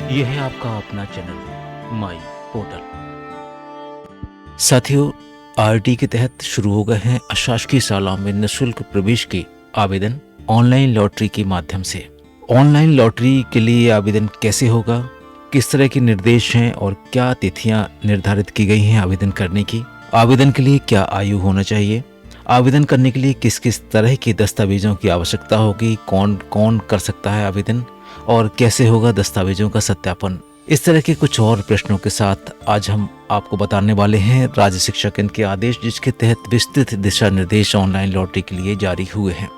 ये है आपका अपना चैनल माई पोर्टल। साथियों, आरटी के तहत शुरू हो गए हैं अशासकीय शालाओं में निःशुल्क प्रवेश के आवेदन ऑनलाइन लॉटरी के माध्यम से। ऑनलाइन लॉटरी के लिए आवेदन कैसे होगा, किस तरह के निर्देश हैं और क्या तिथियां निर्धारित की गई हैं आवेदन करने की, आवेदन के लिए क्या आयु होना चाहिए, आवेदन करने के लिए किस किस तरह के दस्तावेजों की आवश्यकता होगी, कौन कौन कर सकता है आवेदन और कैसे होगा दस्तावेजों का सत्यापन, इस तरह के कुछ और प्रश्नों के साथ आज हम आपको बताने वाले हैं राज्य शिक्षा केंद्र के आदेश, जिसके तहत विस्तृत दिशा निर्देश ऑनलाइन लॉटरी के लिए जारी हुए हैं।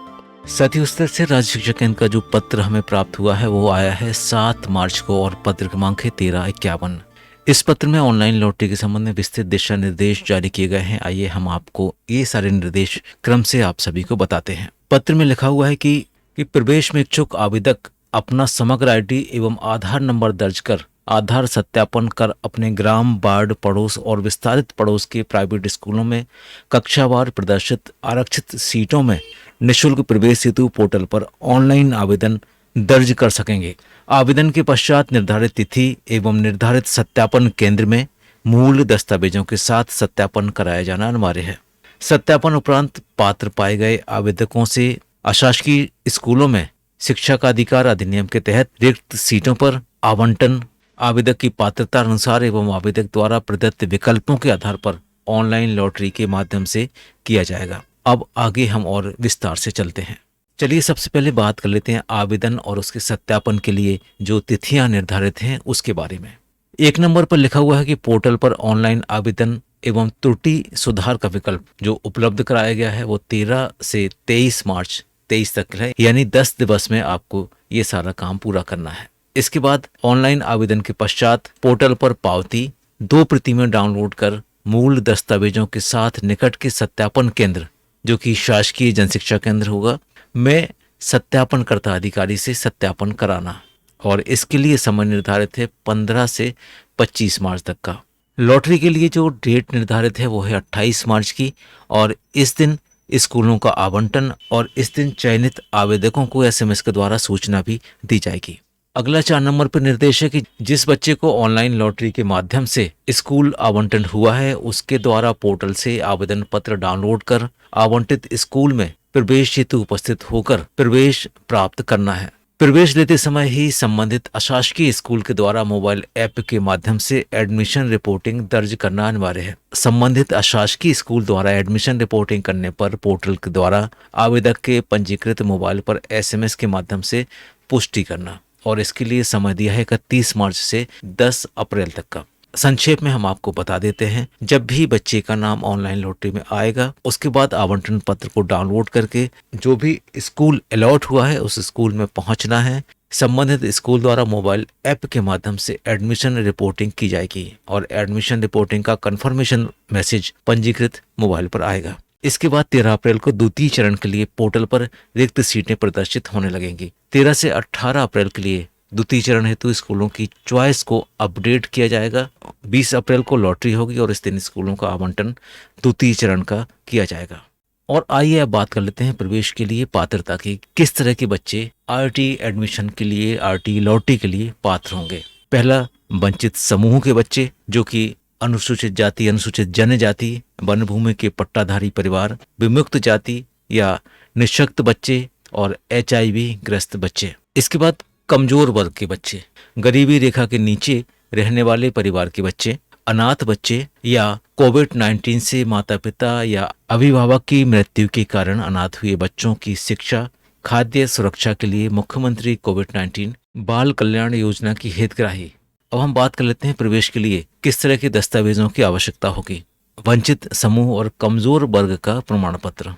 साथ ही उस तरह से राज्य शिक्षा केंद्र का जो पत्र हमें प्राप्त हुआ है वो आया है 7 मार्च को और पत्र क्रमांक है 1351। इस पत्र में ऑनलाइन लॉटरी के संबंध में विस्तृत दिशा निर्देश जारी किए गए हैं। आइए हम आपको ये सारे निर्देश क्रम से आप सभी को बताते हैं। पत्र में लिखा हुआ है कि प्रवेश में इच्छुक आवेदक अपना समग्र आईडी एवं आधार नंबर दर्ज कर आधार सत्यापन कर अपने ग्राम, वार्ड, पड़ोस और विस्तारित पड़ोस के प्राइवेट स्कूलों में कक्षावार प्रदर्शित आरक्षित सीटों में निःशुल्क प्रवेश हेतु पोर्टल पर ऑनलाइन आवेदन दर्ज कर सकेंगे। आवेदन के पश्चात निर्धारित तिथि एवं निर्धारित सत्यापन केंद्र में मूल दस्तावेजों के साथ सत्यापन कराया जाना अनिवार्य है। सत्यापन उपरांत पात्र पाए गए आवेदकों से अशासकीय स्कूलों में शिक्षा का अधिकार अधिनियम के तहत रिक्त सीटों पर आवंटन आवेदक की पात्रता अनुसार एवं आवेदक द्वारा प्रदत्त विकल्पों के आधार पर ऑनलाइन लॉटरी के माध्यम से किया जाएगा। अब आगे हम और विस्तार से चलते हैं। चलिए सबसे पहले बात कर लेते हैं आवेदन और उसके सत्यापन के लिए जो तिथियां निर्धारित हैं उसके बारे में। 1 नंबर पर लिखा हुआ है कि पोर्टल पर ऑनलाइन आवेदन एवं त्रुटि सुधार का विकल्प जो उपलब्ध कराया गया है वो 13 से 23 मार्च 23 तक है, यानी 10 दिवस में आपको ये सारा काम पूरा करना है। इसके बाद ऑनलाइन आवेदन के पश्चात पोर्टल पर पावती 2 प्रति में डाउनलोड कर मूल दस्तावेजों के साथ निकट के सत्यापन केंद्र जो कि शासकीय जनशिक्षा केंद्र होगा में सत्यापनकर्ता अधिकारी से सत्यापन कराना, और इसके लिए समय निर्धारित है 15 से 25 मार्च तक का। लॉटरी के लिए जो डेट निर्धारित है वो है 28 मार्च की, और इस दिन स्कूलों का आवंटन और इस दिन चयनित आवेदकों को एसएमएस के द्वारा सूचना भी दी जाएगी। अगला 4 नंबर पर निर्देश है कि जिस बच्चे को ऑनलाइन लॉटरी के माध्यम से स्कूल आवंटन हुआ है उसके द्वारा पोर्टल से आवेदन पत्र डाउनलोड कर आवंटित स्कूल में प्रवेश हेतु उपस्थित होकर प्रवेश प्राप्त करना है। प्रवेश लेते समय ही संबंधित अशासकीय स्कूल के द्वारा मोबाइल ऐप के माध्यम से एडमिशन रिपोर्टिंग दर्ज करना अनिवार्य है। संबंधित अशासकीय स्कूल द्वारा एडमिशन रिपोर्टिंग करने पर पोर्टल के द्वारा आवेदक के पंजीकृत मोबाइल पर एसएमएस के माध्यम से पुष्टि करना, और इसके लिए समय दिया है 31 मार्च से 10 अप्रैल तक का। संक्षेप में हम आपको बता देते हैं, जब भी बच्चे का नाम ऑनलाइन लॉटरी में आएगा उसके बाद आवंटन पत्र को डाउनलोड करके जो भी स्कूल अलॉट हुआ है उस स्कूल में पहुंचना है। संबंधित स्कूल द्वारा मोबाइल ऐप के माध्यम से एडमिशन रिपोर्टिंग की जाएगी और एडमिशन रिपोर्टिंग का कंफर्मेशन मैसेज पंजीकृत मोबाइल पर आएगा। इसके बाद 13 अप्रैल को द्वितीय चरण के लिए पोर्टल पर रिक्त सीटें प्रदर्शित होने लगेंगी। 13 से 18 अप्रैल के लिए द्वितीय चरण हेतु स्कूलों की चॉइस को अपडेट किया जाएगा। 20 अप्रैल को लॉटरी होगी और इस दिन स्कूलों का आवंटन द्वितीय चरण का किया जाएगा। और आइए अब बात कर लेते हैं प्रवेश के लिए पात्रता की, किस तरह के बच्चे आरटी एडमिशन के लिए, आरटी लॉटरी के लिए पात्र होंगे। पहला, वंचित समूह के बच्चे जो कि अनुसूचित जाति, अनुसूचित जनजाति, वन भूमि के पट्टाधारी परिवार, विमुक्त जाति या निःशक्त बच्चे और HIV ग्रस्त बच्चे। इसके बाद कमजोर वर्ग के बच्चे, गरीबी रेखा के नीचे रहने वाले परिवार के बच्चे, अनाथ बच्चे या कोविड-19 से माता पिता या अभिभावक की मृत्यु के कारण अनाथ हुए बच्चों की शिक्षा, खाद्य सुरक्षा के लिए मुख्यमंत्री कोविड-19 बाल कल्याण योजना की हितग्राही। अब हम बात कर लेते हैं प्रवेश के लिए किस तरह के दस्तावेजों की आवश्यकता होगी। वंचित समूह और कमजोर वर्ग का प्रमाण पत्र।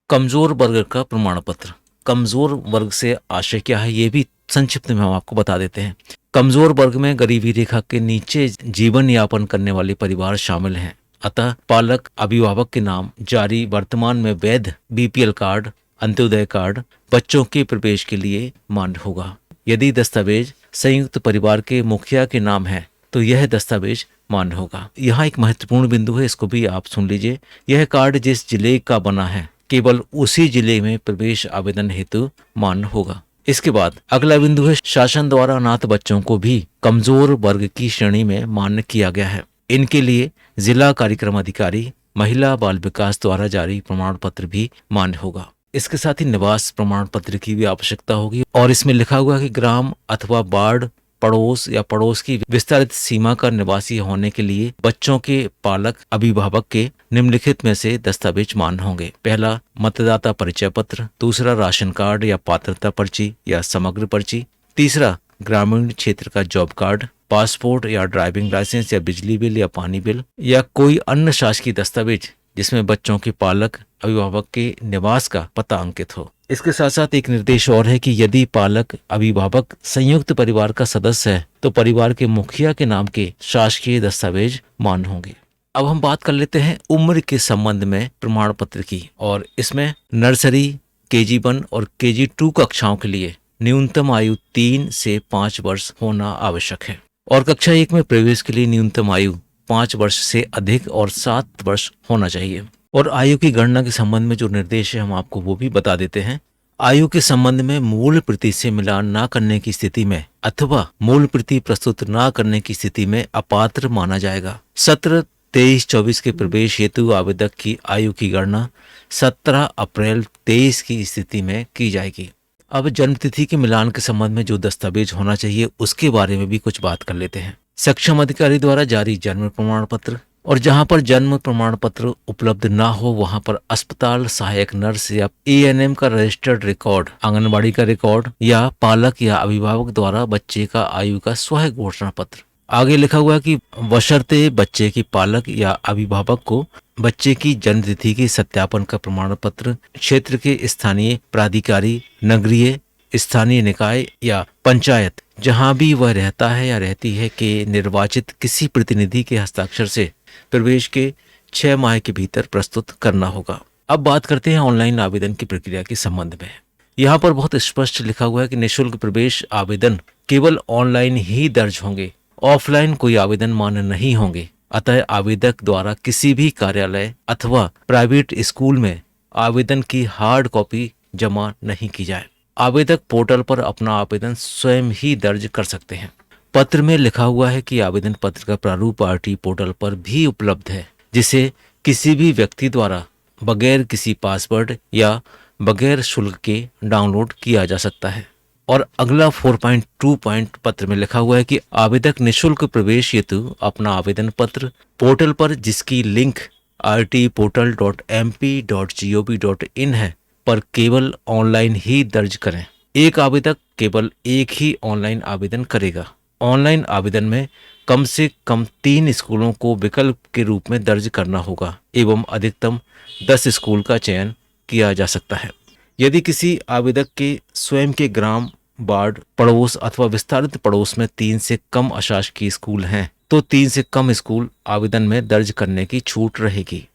कमजोर वर्ग का प्रमाण पत्र, कमजोर वर्ग से आशय क्या है ये भी संक्षिप्त में हम आपको बता देते हैं। कमजोर वर्ग में गरीबी रेखा के नीचे जीवन यापन करने वाले परिवार शामिल हैं, अतः पालक अभिभावक के नाम जारी वर्तमान में वैध BPL कार्ड, अंत्योदय कार्ड बच्चों के प्रवेश के लिए मान्य होगा। यदि दस्तावेज संयुक्त परिवार के मुखिया के नाम है तो यह दस्तावेज मान्य होगा। यहाँ एक महत्वपूर्ण बिंदु है, इसको भी आप सुन लीजिए। यह कार्ड जिस जिले का बना है केवल उसी जिले में प्रवेश आवेदन हेतु मान्य होगा। इसके बाद अगला बिंदु है शासन द्वारा अनाथ बच्चों को भी कमजोर वर्ग की श्रेणी में मान्य किया गया है। इनके लिए जिला कार्यक्रम अधिकारी महिला बाल विकास द्वारा जारी प्रमाण पत्र भी मान्य होगा। इसके साथ ही निवास प्रमाण पत्र की भी आवश्यकता होगी और इसमें लिखा हुआ है कि ग्राम अथवा वार्ड पड़ोस या पड़ोस की विस्तारित सीमा का निवासी होने के लिए बच्चों के पालक अभिभावक के निम्नलिखित में से दस्तावेज मान्य होंगे। पहला, मतदाता परिचय पत्र। दूसरा, राशन कार्ड या पात्रता पर्ची या समग्र पर्ची। तीसरा, ग्रामीण क्षेत्र का जॉब कार्ड। पासपोर्ट या ड्राइविंग लाइसेंस या बिजली बिल या पानी बिल या कोई अन्य शासकीय दस्तावेज जिसमें बच्चों के पालक अभिभावक के निवास का पता अंकित हो। इसके साथ साथ एक निर्देश और है कि यदि पालक अभिभावक संयुक्त परिवार का सदस्य है तो परिवार के मुखिया के नाम के शासकीय दस्तावेज मान्य होंगे। अब हम बात कर लेते हैं उम्र के संबंध में प्रमाण पत्र की, और इसमें नर्सरी, KG1 और KG2 कक्षाओं के लिए न्यूनतम आयु 3 से 5 वर्ष होना आवश्यक है और कक्षा 1 में प्रवेश के लिए न्यूनतम आयु 5 वर्ष से अधिक और 7 वर्ष होना चाहिए। और आयु की गणना के संबंध में जो निर्देश है हम आपको वो भी बता देते हैं। आयु के संबंध में मूल प्रति से मिलान न करने की स्थिति में अथवा मूल प्रति प्रस्तुत न करने की स्थिति में अपात्र माना जाएगा। सत्र 23-24 के प्रवेश हेतु आवेदक की आयु की गणना 17 अप्रैल 23 की स्थिति में की जाएगी। अब जन्मतिथि के मिलान के संबंध में जो दस्तावेज होना चाहिए उसके बारे में भी कुछ बात कर लेते हैं। सक्षम अधिकारी द्वारा जारी जन्म प्रमाण पत्र, और जहां पर जन्म प्रमाण पत्र उपलब्ध ना हो वहां पर अस्पताल सहायक नर्स या ANM का रजिस्टर्ड रिकॉर्ड, आंगनबाड़ी का रिकॉर्ड या पालक या अभिभावक द्वारा बच्चे का आयु का स्वयं घोषणा पत्र। आगे लिखा हुआ है कि बशर्ते बच्चे के पालक या अभिभावक को बच्चे की जन्म तिथि के सत्यापन का प्रमाण पत्र क्षेत्र के स्थानीय प्राधिकारी, नगरीय स्थानीय निकाय या पंचायत जहां भी वह रहता है या रहती है के निर्वाचित किसी प्रतिनिधि के हस्ताक्षर से प्रवेश के 6 माह के भीतर प्रस्तुत करना होगा। अब बात करते हैं ऑनलाइन आवेदन की प्रक्रिया के संबंध में। यहाँ पर बहुत स्पष्ट लिखा हुआ है कि निःशुल्क प्रवेश आवेदन केवल ऑनलाइन ही दर्ज होंगे, ऑफलाइन कोई आवेदन मान्य नहीं होंगे। अतः आवेदक द्वारा किसी भी कार्यालय अथवा प्राइवेट स्कूल में आवेदन की हार्ड कॉपी जमा नहीं की जाए। आवेदक पोर्टल पर अपना आवेदन स्वयं ही दर्ज कर सकते हैं। पत्र में लिखा हुआ है कि आवेदन पत्र का प्रारूप RT पोर्टल पर भी उपलब्ध है, जिसे किसी भी व्यक्ति द्वारा बगैर किसी पासवर्ड या बगैर शुल्क के डाउनलोड किया जा सकता है। और अगला 4.2 पॉइंट पत्र में लिखा हुआ है कि आवेदक निःशुल्क प्रवेश हेतु अपना आवेदन पत्र पोर्टल पर, जिसकी लिंक rtportal.mp.gov.in है, पर केवल ऑनलाइन ही दर्ज करें। एक आवेदक केवल एक ही ऑनलाइन आवेदन करेगा। ऑनलाइन आवेदन में कम से कम 3 स्कूलों को विकल्प के रूप में दर्ज करना होगा एवं अधिकतम 10 स्कूल का चयन किया जा सकता है। यदि किसी आवेदक के स्वयं के ग्राम, वार्ड, पड़ोस अथवा विस्तारित पड़ोस में 3 से कम अशासकीय स्कूल हैं तो 3 से कम स्कूल आवेदन में दर्ज करने की छूट रहेगी।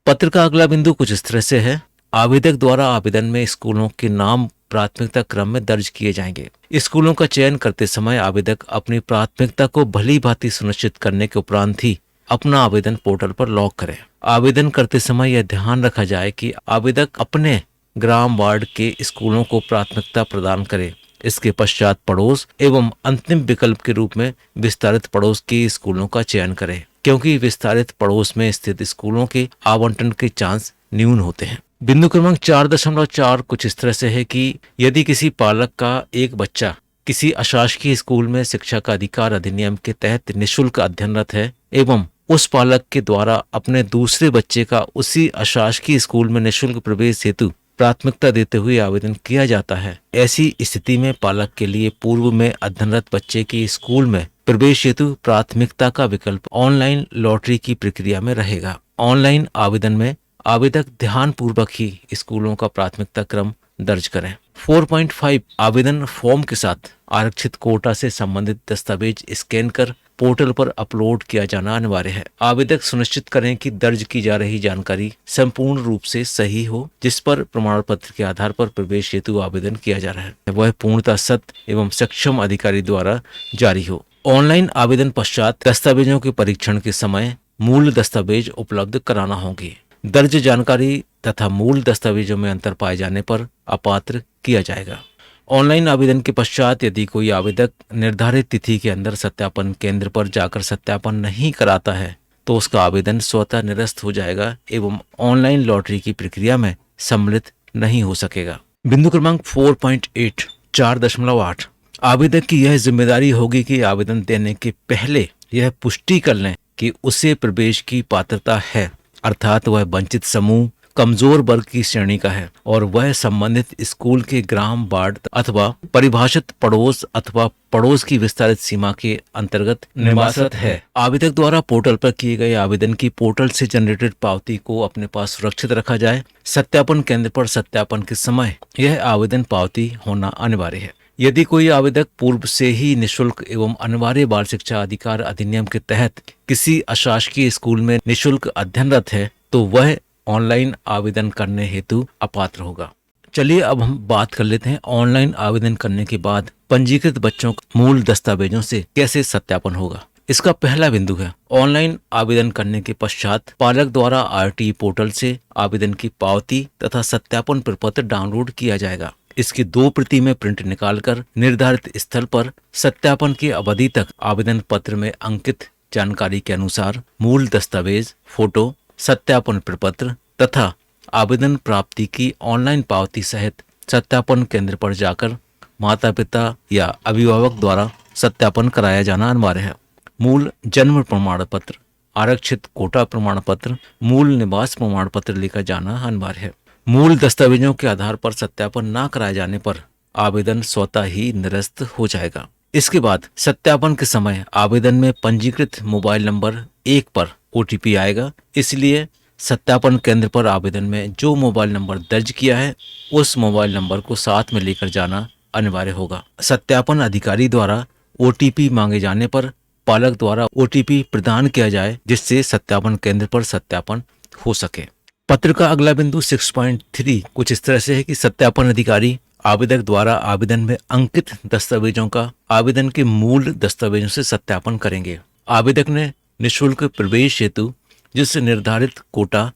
पत्र का अगला बिंदु कुछ इस तरह से है। आवेदक द्वारा आवेदन में स्कूलों के नाम प्राथमिकता क्रम में दर्ज किए जाएंगे। स्कूलों का चयन करते समय आवेदक अपनी प्राथमिकता को भली भांति सुनिश्चित करने के उपरांत ही अपना आवेदन पोर्टल पर लॉग करें। आवेदन करते समय यह ध्यान रखा जाए कि आवेदक अपने ग्राम, वार्ड के स्कूलों को प्राथमिकता प्रदान करे। इसके पश्चात पड़ोस एवं अंतिम विकल्प के रूप में विस्तारित पड़ोस के स्कूलों का चयन करें, क्योंकि विस्तारित पड़ोस में स्थित स्कूलों के आवंटन के चांस न्यून होते हैं। बिंदु क्रमांक 4.4 कुछ इस तरह से है कि यदि किसी पालक का एक बच्चा किसी अशासकीय स्कूल में शिक्षा का अधिकार अधिनियम के तहत निःशुल्क अध्ययनरत है एवं उस पालक के द्वारा अपने दूसरे बच्चे का उसी अशासकीय स्कूल में निःशुल्क प्रवेश हेतु प्राथमिकता देते हुए आवेदन किया जाता है, ऐसी स्थिति में पालक के लिए पूर्व में अध्ययनरत बच्चे की स्कूल में प्रवेश हेतु प्राथमिकता का विकल्प ऑनलाइन लॉटरी की प्रक्रिया में रहेगा। ऑनलाइन आवेदन में आवेदक ध्यान पूर्वक ही स्कूलों का प्राथमिकता क्रम दर्ज करें। 4.5 आवेदन फॉर्म के साथ आरक्षित कोटा से संबंधित दस्तावेज स्कैन कर पोर्टल पर अपलोड किया जाना अनिवार्य है। आवेदक सुनिश्चित करें कि दर्ज की जा रही जानकारी संपूर्ण रूप से सही हो, जिस पर प्रमाण पत्र के आधार पर प्रवेश हेतु आवेदन किया जा रहा है वह पूर्णतः सत्य एवं सक्षम अधिकारी द्वारा जारी हो। ऑनलाइन आवेदन पश्चात दस्तावेजों के परीक्षण के समय मूल दस्तावेज उपलब्ध कराना होंगे। दर्ज जानकारी तथा मूल दस्तावेजों में अंतर पाए जाने पर अपात्र किया जाएगा। ऑनलाइन आवेदन के पश्चात यदि कोई आवेदक निर्धारित तिथि के अंदर सत्यापन केंद्र पर जाकर सत्यापन नहीं कराता है तो उसका आवेदन स्वतः निरस्त हो जाएगा एवं ऑनलाइन लॉटरी की प्रक्रिया में सम्मिलित नहीं हो सकेगा। बिंदु क्रमांक 4.8 4.8 आवेदक की यह जिम्मेदारी होगी कि आवेदन देने के पहले यह पुष्टि कर लें कि उसे प्रवेश की पात्रता है, अर्थात वह वंचित समूह कमजोर वर्ग की श्रेणी का है और वह संबंधित स्कूल के ग्राम वार्ड अथवा परिभाषित पड़ोस अथवा पड़ोस की विस्तारित सीमा के अंतर्गत निवासरत है। आवेदक द्वारा पोर्टल पर किए गए आवेदन की पोर्टल से जनरेटेड पावती को अपने पास सुरक्षित रखा जाए। सत्यापन केंद्र पर सत्यापन के समय यह आवेदन पावती होना अनिवार्य है। यदि कोई आवेदक पूर्व से ही निःशुल्क एवं अनिवार्य बाल शिक्षा अधिकार अधिनियम के तहत किसी अशासकीय स्कूल में निःशुल्क अध्ययनरत है तो वह ऑनलाइन आवेदन करने हेतु अपात्र होगा। चलिए अब हम बात कर लेते हैं ऑनलाइन आवेदन करने के बाद पंजीकृत बच्चों का मूल दस्तावेजों से कैसे सत्यापन होगा। इसका पहला बिंदु है ऑनलाइन आवेदन करने के पश्चात पालक द्वारा आरटीई पोर्टल से आवेदन की पावती तथा सत्यापन प्रपत्र डाउनलोड किया जाएगा। इसकी 2 प्रति में प्रिंट निकालकर निर्धारित स्थल पर सत्यापन की अवधि तक आवेदन पत्र में अंकित जानकारी के अनुसार मूल दस्तावेज, फोटो, सत्यापन प्रपत्र तथा आवेदन प्राप्ति की ऑनलाइन पावती सहित सत्यापन केंद्र पर जाकर माता पिता या अभिभावक द्वारा सत्यापन कराया जाना अनिवार्य है। मूल जन्म प्रमाण पत्र, आरक्षित कोटा प्रमाण पत्र, मूल निवास प्रमाण पत्र लेकर जाना अनिवार्य है। मूल दस्तावेजों के आधार पर सत्यापन न कराए जाने पर आवेदन स्वतः ही निरस्त हो जाएगा। इसके बाद सत्यापन के समय आवेदन में पंजीकृत मोबाइल नंबर 1 पर ओटीपी आएगा, इसलिए सत्यापन केंद्र पर आवेदन में जो मोबाइल नंबर दर्ज किया है उस मोबाइल नंबर को साथ में लेकर जाना अनिवार्य होगा। सत्यापन अधिकारी द्वारा ओटीपी मांगे जाने पर पालक द्वारा ओटीपी प्रदान किया जाए जिससे सत्यापन केंद्र पर सत्यापन हो सके। पत्र का अगला बिंदु 6.3 कुछ इस तरह से है कि सत्यापन अधिकारी आवेदक द्वारा आवेदन में अंकित दस्तावेजों का आवेदन के मूल दस्तावेजों से सत्यापन करेंगे। आवेदक ने निःशुल्क प्रवेश हेतु जिस निर्धारित कोटा,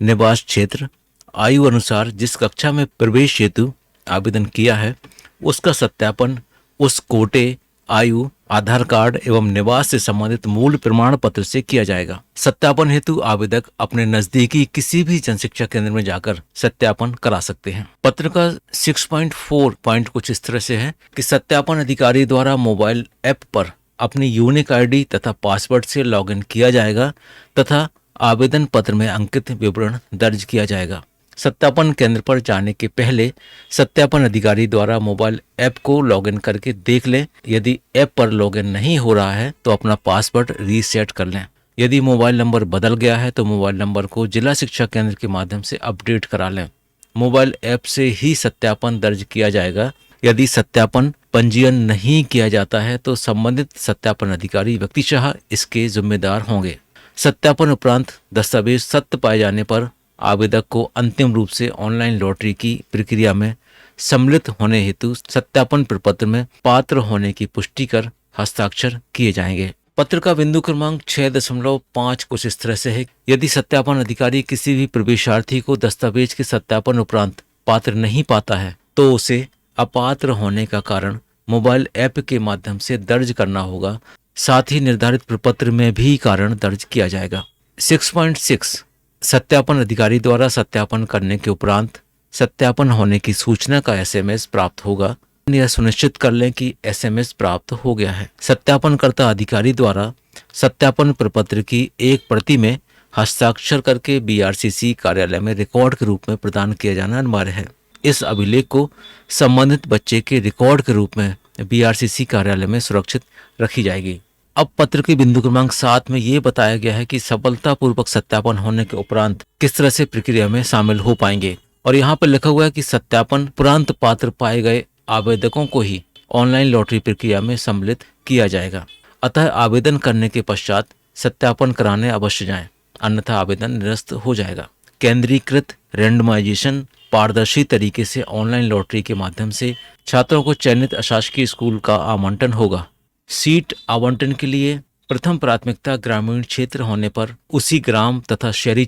निवास क्षेत्र, आयु अनुसार जिस कक्षा में प्रवेश हेतु आवेदन किया है उसका सत्यापन उस कोटे, आयु, आधार कार्ड एवं निवास से संबंधित मूल प्रमाण पत्र से किया जाएगा। सत्यापन हेतु आवेदक अपने नजदीकी किसी भी जनशिक्षा केंद्र में जाकर सत्यापन करा सकते हैं। पत्र का 6.4 पॉइंट कुछ इस तरह से है कि सत्यापन अधिकारी द्वारा मोबाइल ऐप पर अपनी यूनिक आईडी तथा पासवर्ड से लॉगिन किया जाएगा तथा आवेदन पत्र में अंकित विवरण दर्ज किया जाएगा। सत्यापन केंद्र पर जाने के पहले सत्यापन अधिकारी द्वारा मोबाइल ऐप को लॉगिन करके देख लें। यदि ऐप पर लॉगिन नहीं हो रहा है तो अपना पासवर्ड रीसेट कर लें। यदि मोबाइल नंबर बदल गया है तो मोबाइल नंबर को जिला शिक्षा केंद्र के माध्यम से अपडेट करा लें। मोबाइल ऐप से ही सत्यापन दर्ज किया जाएगा। यदि सत्यापन पंजीयन नहीं किया जाता है तो संबंधित सत्यापन अधिकारी व्यक्तिशः इसके जिम्मेदार होंगे। सत्यापन उपरांत दस्तावेज सत्य पाए जाने पर आवेदक को अंतिम रूप से ऑनलाइन लॉटरी की प्रक्रिया में सम्मिलित होने हेतु सत्यापन प्रपत्र में पात्र होने की पुष्टि कर हस्ताक्षर किए जाएंगे। पत्र का बिंदु क्रमांक 6.5 कुछ इस तरह से है। यदि सत्यापन अधिकारी किसी भी प्रवेशार्थी को दस्तावेज के सत्यापन उपरांत पात्र नहीं पाता है तो उसे अपात्र होने का कारण मोबाइल ऐप के माध्यम से दर्ज करना होगा। साथ ही निर्धारित प्रपत्र में भी कारण दर्ज किया जाएगा। 6.6 सत्यापन अधिकारी द्वारा सत्यापन करने के उपरांत सत्यापन होने की सूचना का एसएमएस प्राप्त होगा। यह सुनिश्चित कर लें कि एसएमएस प्राप्त हो गया है। सत्यापनकर्ता अधिकारी द्वारा सत्यापन प्रपत्र की एक प्रति में हस्ताक्षर करके बीआरसीसी कार्यालय में रिकॉर्ड के रूप में प्रदान किया जाना अनिवार्य है। इस अभिलेख को संबंधित बच्चे के रिकॉर्ड के रूप में बीआरसीसी कार्यालय में सुरक्षित रखी जाएगी। अब पत्र के बिंदु क्रमांक 7 में ये बताया गया है कि सफलतापूर्वक सत्यापन होने के उपरांत किस तरह से प्रक्रिया में शामिल हो पाएंगे। और यहाँ पर लिखा हुआ है कि सत्यापन उपरांत पात्र पाए गए आवेदकों को ही ऑनलाइन लॉटरी प्रक्रिया में सम्मिलित किया जाएगा। अतः आवेदन करने के पश्चात सत्यापन कराने अवश्य जाएं, अन्यथा आवेदन निरस्त हो जाएगा। केंद्रीकृत रैंडमाइजेशन पारदर्शी तरीके से ऑनलाइन लॉटरी के माध्यम से छात्रों को चयनित अशासकीय स्कूल का आवंटन होगा। सीट आवंटन के लिए प्रथम प्राथमिकता ग्रामीण क्षेत्र होने पर उसी ग्राम तथा शहरी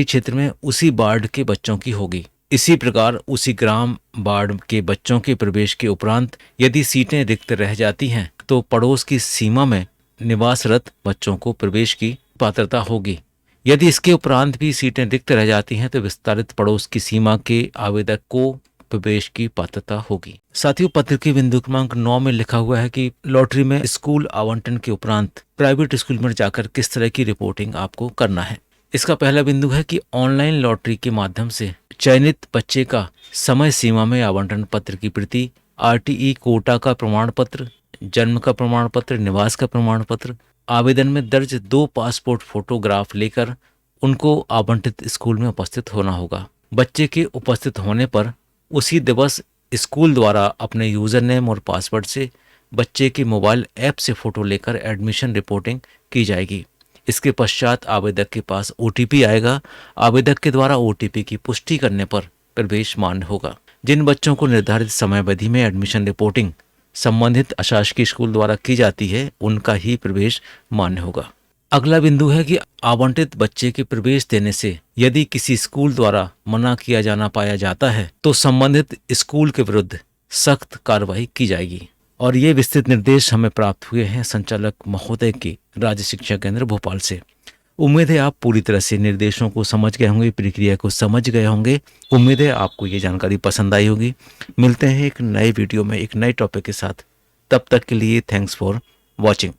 क्षेत्र में उसी वार्ड के बच्चों की होगी। इसी प्रकार उसी ग्राम वार्ड के बच्चों के प्रवेश के उपरांत यदि सीटें रिक्त रह जाती हैं तो पड़ोस की सीमा में निवासरत बच्चों को प्रवेश की पात्रता होगी। यदि इसके उपरांत भी सीटें रिक्त रह जाती हैं तो विस्तारित पड़ोस की सीमा के आवेदक को प्रवेश की पात्रता होगी। साथियों, पत्र के बिंदु क्रमांक 9 में लिखा हुआ है कि लॉटरी में स्कूल आवंटन के उपरांत प्राइवेट स्कूल में जाकर किस तरह की रिपोर्टिंग आपको करना है। इसका पहला बिंदु है कि ऑनलाइन लॉटरी के माध्यम से चयनित बच्चे का समय सीमा में आवंटन पत्र की प्रति, आरटीई कोटा का प्रमाण पत्र, जन्म का प्रमाण पत्र, निवास का प्रमाण पत्र, आवेदन में दर्ज 2 पासपोर्ट फोटोग्राफ लेकर उनको आवंटित स्कूल में उपस्थित होना होगा। बच्चे के उपस्थित होने पर उसी दिवस स्कूल द्वारा अपने यूजर नेम और पासवर्ड से बच्चे के मोबाइल ऐप से फोटो लेकर एडमिशन रिपोर्टिंग की जाएगी। इसके पश्चात आवेदक के पास ओटीपी आएगा। आवेदक के द्वारा ओटीपी की पुष्टि करने पर प्रवेश मान्य होगा। जिन बच्चों को निर्धारित समयावधि में एडमिशन रिपोर्टिंग संबंधित अशासकीय स्कूल द्वारा की जाती है उनका ही प्रवेश मान्य होगा। अगला बिंदु है कि आवंटित बच्चे के प्रवेश देने से यदि किसी स्कूल द्वारा मना किया जाना पाया जाता है तो संबंधित स्कूल के विरुद्ध सख्त कार्रवाई की जाएगी। और ये विस्तृत निर्देश हमें प्राप्त हुए हैं संचालक महोदय के राज्य शिक्षा केंद्र भोपाल से। उम्मीद है आप पूरी तरह से निर्देशों को समझ गए होंगे, प्रक्रिया को समझ गए होंगे। उम्मीद है आपको ये जानकारी पसंद आई होगी। मिलते हैं एक नए वीडियो में एक नए टॉपिक के साथ। तब तक के लिए थैंक्स फॉर वॉचिंग।